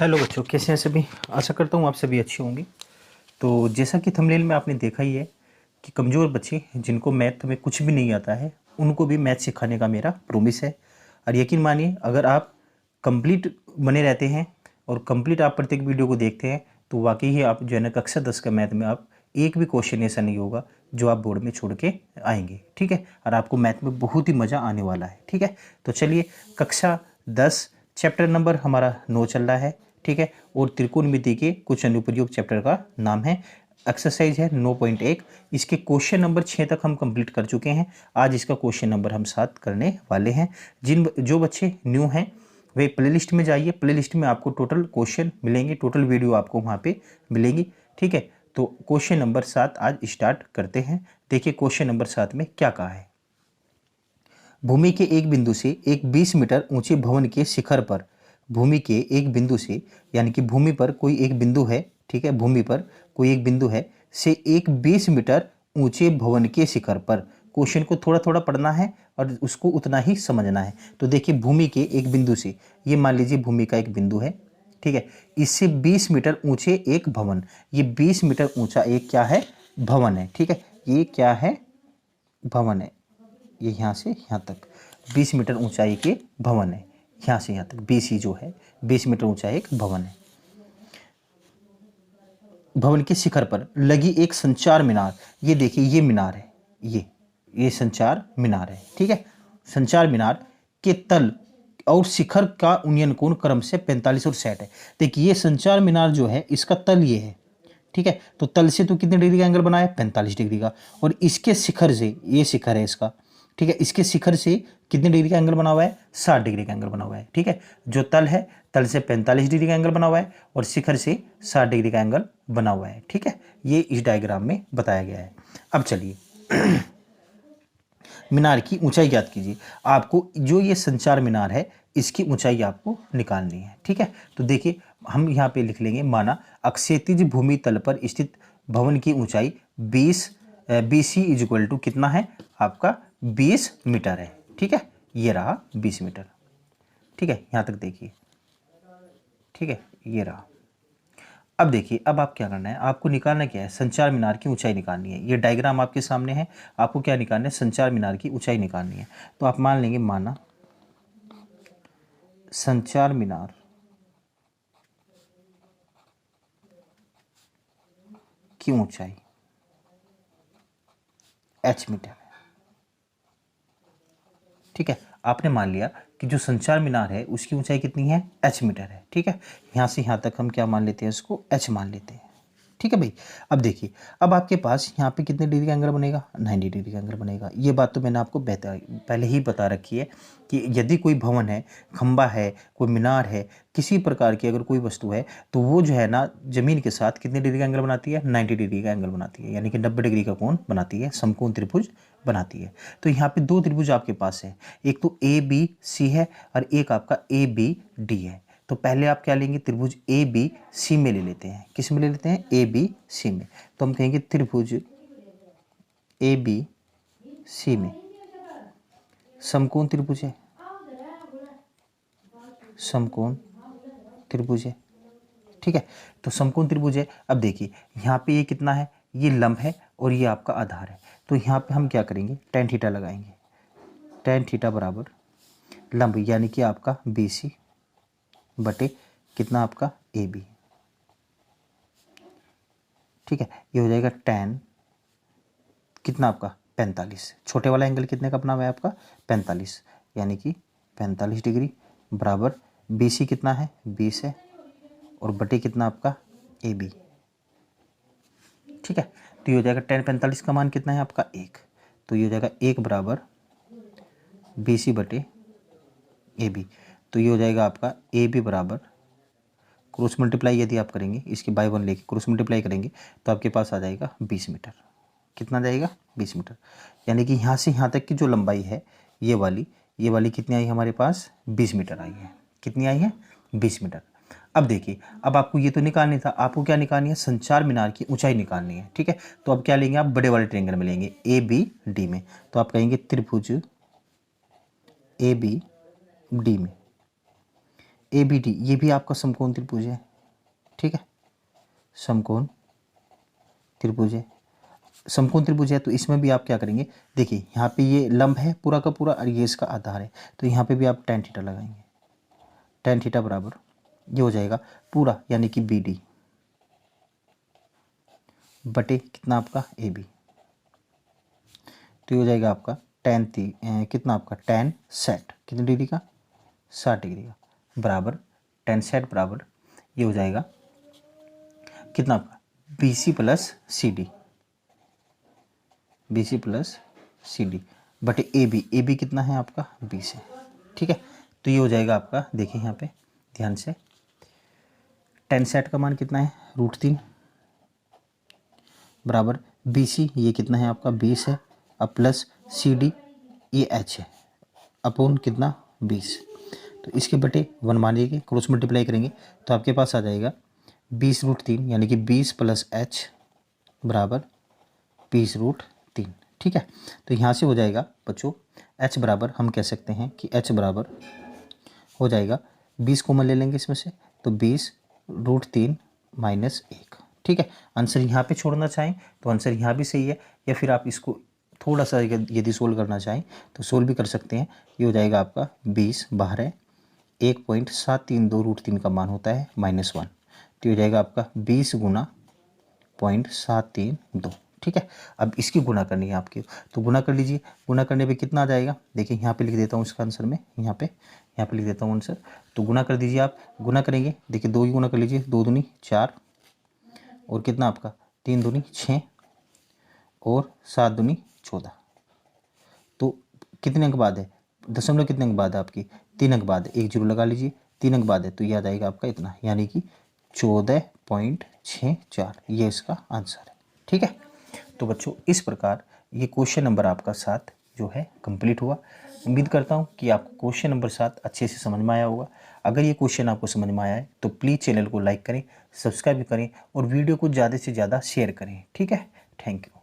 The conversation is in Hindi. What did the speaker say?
हेलो बच्चों, कैसे हैं सभी। आशा करता हूँ आप सभी अच्छे होंगे। तो जैसा कि थंबनेल में आपने देखा ही है कि कमज़ोर बच्चे जिनको मैथ में कुछ भी नहीं आता है उनको भी मैथ सिखाने का मेरा प्रॉमिस है। और यकीन मानिए, अगर आप कंप्लीट बने रहते हैं और कंप्लीट आप प्रत्येक वीडियो को देखते हैं तो वाकई ही आप जो है ना कक्षा 10 का मैथ में आप एक भी क्वेश्चन ऐसा नहीं होगा जो आप बोर्ड में छोड़ के आएंगे। ठीक है, और आपको मैथ में बहुत ही मज़ा आने वाला है। ठीक है, तो चलिए कक्षा 10 चैप्टर नंबर हमारा 9 चल रहा है। ठीक है, और त्रिकोणमिति के कुछ अनुप्रयोग चैप्टर का नाम है। एक्सरसाइज है 9.1। इसके क्वेश्चन नंबर 6 तक हम कंप्लीट कर चुके हैं। आज इसका क्वेश्चन नंबर हम 7 करने वाले हैं। जो बच्चे न्यू हैं वे प्लेलिस्ट में जाइए। प्लेलिस्ट में आपको टोटल क्वेश्चन मिलेंगे, टोटल वीडियो आपको वहाँ पे मिलेंगी। ठीक है, तो क्वेश्चन नंबर 7 आज स्टार्ट करते हैं। देखिए क्वेश्चन नंबर 7 में क्या कहा है। भूमि के एक बिंदु से एक 20 मीटर ऊंचे भवन के शिखर पर, भूमि के एक बिंदु से यानी कि भूमि पर कोई एक बिंदु है। ठीक है, भूमि पर कोई एक बिंदु है से एक 20 मीटर ऊंचे भवन के शिखर पर। क्वेश्चन को थोड़ा थोड़ा पढ़ना है और उसको उतना ही समझना है। तो देखिए भूमि के एक बिंदु से, ये मान लीजिए भूमि का एक बिंदु है। ठीक है, इससे 20 मीटर ऊंचे एक भवन, ये 20 मीटर ऊंचा एक क्या है, भवन है। ठीक है, ये क्या है, भवन है। ये यहाँ से यहाँ तक 20 मीटर ऊंचाई के भवन है। यहाँ से यहाँ तक 20 ही जो है 20 मीटर ऊंचा एक भवन है। भवन के शिखर पर लगी एक संचार मीनार, ये देखिए ये मीनार है, ये संचार मीनार है। ठीक है, संचार मीनार के तल और शिखर का उन्नयन कोण क्रम से 45 और 60 है। देखिए ये संचार मीनार जो है इसका तल ये है। ठीक है, तो तल से तो कितने डिग्री का एंगल बना है, 45 डिग्री का। और इसके शिखर से, ये शिखर है इसका, ठीक है, इसके शिखर से कितने डिग्री का एंगल बना हुआ है, 60 डिग्री का एंगल बना हुआ है। ठीक है, जो तल है तल से 45 डिग्री का एंगल बना हुआ है और शिखर से 60 डिग्री का एंगल बना हुआ है। ठीक है, ये इस डायग्राम में बताया गया है। अब चलिए मीनार की ऊंचाई ज्ञात कीजिए। आपको जो ये संचार मीनार है इसकी ऊंचाई आपको निकालनी है। ठीक है, तो देखिए हम यहाँ पे लिख लेंगे, माना अक्षैतिज भूमि तल पर स्थित भवन की ऊंचाई 20 BC इज इक्वल टू कितना है आपका 20 मीटर है। ठीक है, ये रहा 20 मीटर। ठीक है, यहाँ तक देखिए। ठीक है, ये रहा। अब देखिए, अब आप क्या करना है, आपको निकालना क्या है, संचार मीनार की ऊंचाई निकालनी है। ये डायग्राम आपके सामने है, आपको क्या निकालना है, संचार मीनार की ऊंचाई निकालनी है। तो आप मान लेंगे, माना संचार मीनार की ऊंचाई h मीटर है। ठीक है, आपने मान लिया कि जो संचार मीनार है उसकी ऊंचाई कितनी है, h मीटर है। ठीक है, यहाँ से यहाँ तक हम क्या मान लेते हैं, इसको h मान लेते हैं। ठीक है भाई, अब देखिए, अब आपके पास यहाँ पे कितने डिग्री का एंगल बनेगा, 90 डिग्री का एंगल बनेगा। ये बात तो मैंने आपको पहले ही बता रखी है कि यदि कोई भवन है, खंबा है, कोई मीनार है, किसी प्रकार की अगर कोई वस्तु है तो वो जो है ना जमीन के साथ कितने डिग्री का एंगल बनाती है, 90 डिग्री का एंगल बनाती है, यानी कि 90 डिग्री का कोण बनाती है, समकोण त्रिभुज बनाती है। तो यहाँ पे दो त्रिभुज आपके पास है, एक तो ABC है और एक आपका ABD है। तो पहले आप क्या लेंगे, त्रिभुज ABC में ले लेते हैं। किस में ले लेते हैं, ABC में। तो हम कहेंगे त्रिभुज ABC में समकोण त्रिभुज है, समकोण त्रिभुज है। ठीक है, तो समकोण त्रिभुज है। अब देखिए यहाँ पे ये कितना है, ये लंब है और ये आपका आधार है। तो यहाँ पे हम क्या करेंगे, tan थीटा लगाएंगे। tan थीटा बराबर लंब यानी कि आपका BC बटे कितना आपका AB। ठीक है, ये हो जाएगा tan कितना आपका 45, छोटे वाला एंगल कितने का अपना हुआ है आपका 45, यानी कि 45 डिग्री बराबर BC कितना है 20 है और बटे कितना आपका AB। ठीक है, तो ये हो जाएगा tan 45 का मान कितना है आपका 1। तो ये हो जाएगा 1 बराबर BC बटे AB। तो ये हो जाएगा आपका AB बराबर क्रॉस मल्टीप्लाई यदि आप करेंगे, इसकी बाय 1 लेके क्रॉस मल्टीप्लाई करेंगे तो आपके पास आ जाएगा 20 मीटर। कितना जाएगा, 20 मीटर। यानी कि यहाँ से यहाँ तक की जो लंबाई है ये वाली कितनी आई हमारे पास, 20 मीटर आई है। कितनी आई है, 20 मीटर। अब देखिए, अब आपको ये तो निकालनी था, आपको क्या निकालनी है, संचार मीनार की ऊंचाई निकालनी है। ठीक है, तो अब क्या लेंगे, आप बड़े वाले ट्रायंगल में लेंगे ABD में। तो आप कहेंगे त्रिभुज ABD में ABD ये भी आपका समकोण त्रिभुज है, ठीक है, समकोण त्रिभुज है। समकोण त्रिभुज है तो इसमें भी आप क्या करेंगे, देखिए यहाँ पे ये लंब है पूरा का पूरा और ये इसका आधार है, तो यहाँ पे भी आप tan थीटा लगाएंगे। tan थीटा बराबर ये हो जाएगा पूरा यानी कि BD बटे कितना आपका AB, तो ये हो जाएगा आपका कितना आपका tan सेट कितने डिग्री का, 60 डिग्री का, बराबर tan सेट बराबर ये हो जाएगा कितना आपका BC plus CD, BC plus CD बटे AB कितना है आपका 20 है, ठीक है। तो ये हो जाएगा आपका, देखिए यहाँ पे ध्यान से, tan सेट का मान कितना है √3 बराबर BC ये कितना है आपका 20 है, अब प्लस CD ये H है अपोन कितना 20, तो इसके बटे 1 मानिए क्रॉस मल्टीप्लाई करेंगे तो आपके पास आ जाएगा 20√3 यानी कि 20 प्लस H बराबर 20√3, ठीक है। तो यहाँ से हो जाएगा बच्चों H बराबर हम कह सकते हैं कि H बराबर हो जाएगा 20 कॉमन ले लेंगे इसमें से, तो 20√3 माइनस 1, ठीक है। आंसर यहाँ पे छोड़ना चाहें तो आंसर यहाँ भी सही है, या फिर आप इसको थोड़ा सा यदि सोल्व करना चाहें तो सोल्व भी कर सकते हैं। ये हो जाएगा आपका 20 बाहर है 1.732√3 का मान होता है -1, तो हो जाएगा आपका 20 गुना 0.732, ठीक है। अब इसकी गुना करनी है आपकी, तो गुना कर लीजिए। गुना करने पे कितना आ जाएगा, देखिए यहाँ पे लिख देता हूँ इसका आंसर में, यहाँ पे लिख देता हूँ आंसर, तो गुना कर दीजिए आप। गुना करेंगे देखिए 2 की गुना कर लीजिए, 2 दूनी 4 और कितना आपका 3 दूनी 6 और 7 दूनी 14, तो कितने अंक बाद है, दशमलव कितने अंक बाद है आपकी 3 अंक बाद है, 1 जीरो लगा लीजिए, 3 अंक बाद है तो ये आ जाएगा आपका इतना, यानी कि 14.64 ये इसका आंसर है, ठीक है। तो बच्चों इस प्रकार ये क्वेश्चन नंबर आपका 7 जो है कंप्लीट हुआ। उम्मीद करता हूँ कि आपको क्वेश्चन नंबर 7 अच्छे से समझ में आया होगा। अगर ये क्वेश्चन आपको समझ में आया है तो प्लीज़ चैनल को लाइक करें, सब्सक्राइब करें और वीडियो को ज़्यादा से ज़्यादा शेयर करें, ठीक है। Thank you.